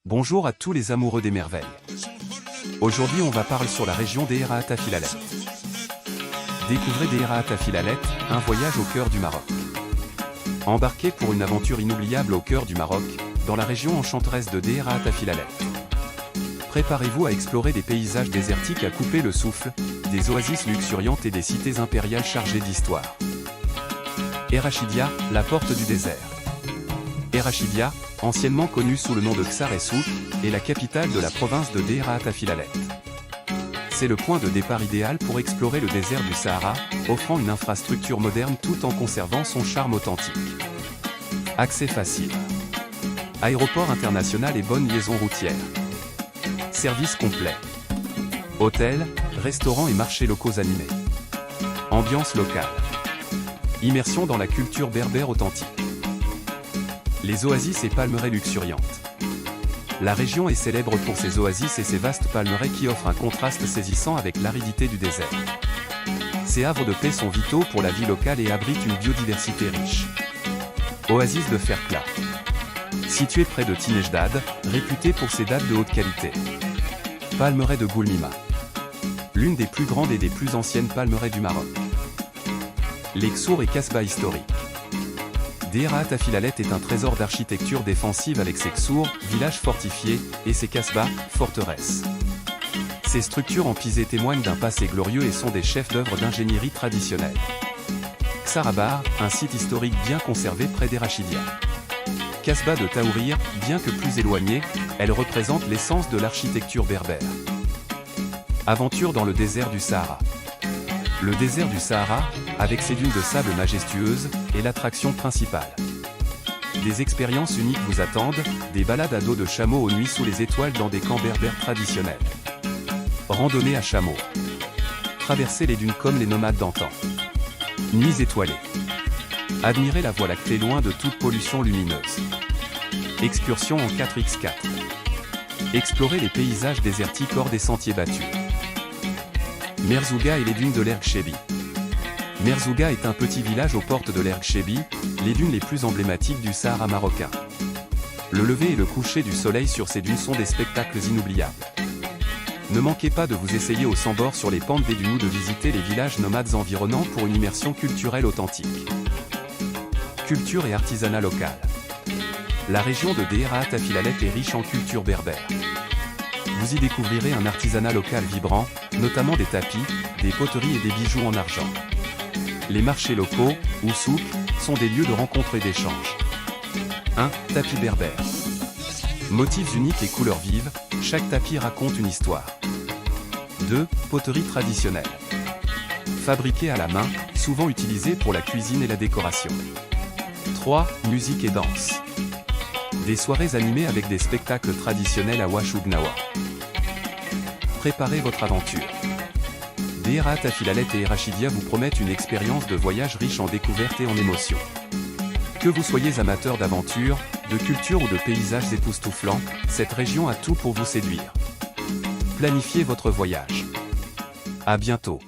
Bonjour à tous les amoureux des merveilles. Aujourd'hui on va parler sur la région Deherat Tafilalet. Découvrez Deherat Tafilalet, un voyage au cœur du Maroc. Embarquez pour une aventure inoubliable au cœur du Maroc, dans la région enchanteresse de Deherat Tafilalet. Préparez-vous à explorer des paysages désertiques à couper le souffle, des oasis luxuriantes et des cités impériales chargées d'histoire. Erachidia, la porte du désert. Erachidia, anciennement connue sous le nom de Ksar et Souk, est la capitale de la province de Deherat Tafilalet. C'est le point de départ idéal pour explorer le désert du Sahara, offrant une infrastructure moderne tout en conservant son charme authentique. Accès facile. Aéroport international et bonne liaison routière. Service complet. Hôtels, restaurants et marchés locaux animés. Ambiance locale. Immersion dans la culture berbère authentique. Les oasis et palmeraies luxuriantes. La région est célèbre pour ses oasis et ses vastes palmeraies qui offrent un contraste saisissant avec l'aridité du désert. Ces havres de paix sont vitaux pour la vie locale et abritent une biodiversité riche. Oasis de fer plat. Située près de Tinejdad, réputée pour ses dattes de haute qualité. Palmeraie de Goulmima. L'une des plus grandes et des plus anciennes palmeraies du Maroc. L'exour et Kasbah historique. Deherat Tafilalet est un trésor d'architecture défensive avec ses Ksour, villages fortifiés, et ses Kasbah, forteresses. Ces structures en pisé témoignent d'un passé glorieux et sont des chefs-d'œuvre d'ingénierie traditionnelle. Ksarabar, un site historique bien conservé près d'Erachidia. Kasbah de Taourir, bien que plus éloignée, elle représente l'essence de l'architecture berbère. Aventure dans le désert du Sahara. Le désert du Sahara, avec ses dunes de sable majestueuses, est l'attraction principale. Des expériences uniques vous attendent, des balades à dos de chameau aux nuits sous les étoiles dans des camps berbères traditionnels. Randonnée à chameau. Traverser les dunes comme les nomades d'antan. Nuits étoilées. Admirer la Voie lactée loin de toute pollution lumineuse. Excursion en 4x4. Explorer les paysages désertiques hors des sentiers battus. Merzouga et les dunes de l'Ergchebi. Merzouga est un petit village aux portes de l'Ergchebi, les dunes les plus emblématiques du Sahara marocain. Le lever et le coucher du soleil sur ces dunes sont des spectacles inoubliables. Ne manquez pas de vous essayer au sans-bord sur les pentes des dunes ou de visiter les villages nomades environnants pour une immersion culturelle authentique. Culture et artisanat local. La région de Deherat Tafilalet est riche en culture berbère. Vous y découvrirez un artisanat local vibrant, notamment des tapis, des poteries et des bijoux en argent. Les marchés locaux, ou souks, sont des lieux de rencontre et d'échange. 1. Tapis berbère. Motifs uniques et couleurs vives, chaque tapis raconte une histoire. 2. Poterie traditionnelle. Fabriquée à la main, souvent utilisée pour la cuisine et la décoration. 3. Musique et danse. Des soirées animées avec des spectacles traditionnels à Ouachougnawa. Préparez votre aventure. Deherat Tafilalet et Erachidia vous promettent une expérience de voyage riche en découvertes et en émotions. Que vous soyez amateur d'aventure, de culture ou de paysages époustouflants, cette région a tout pour vous séduire. Planifiez votre voyage. À bientôt.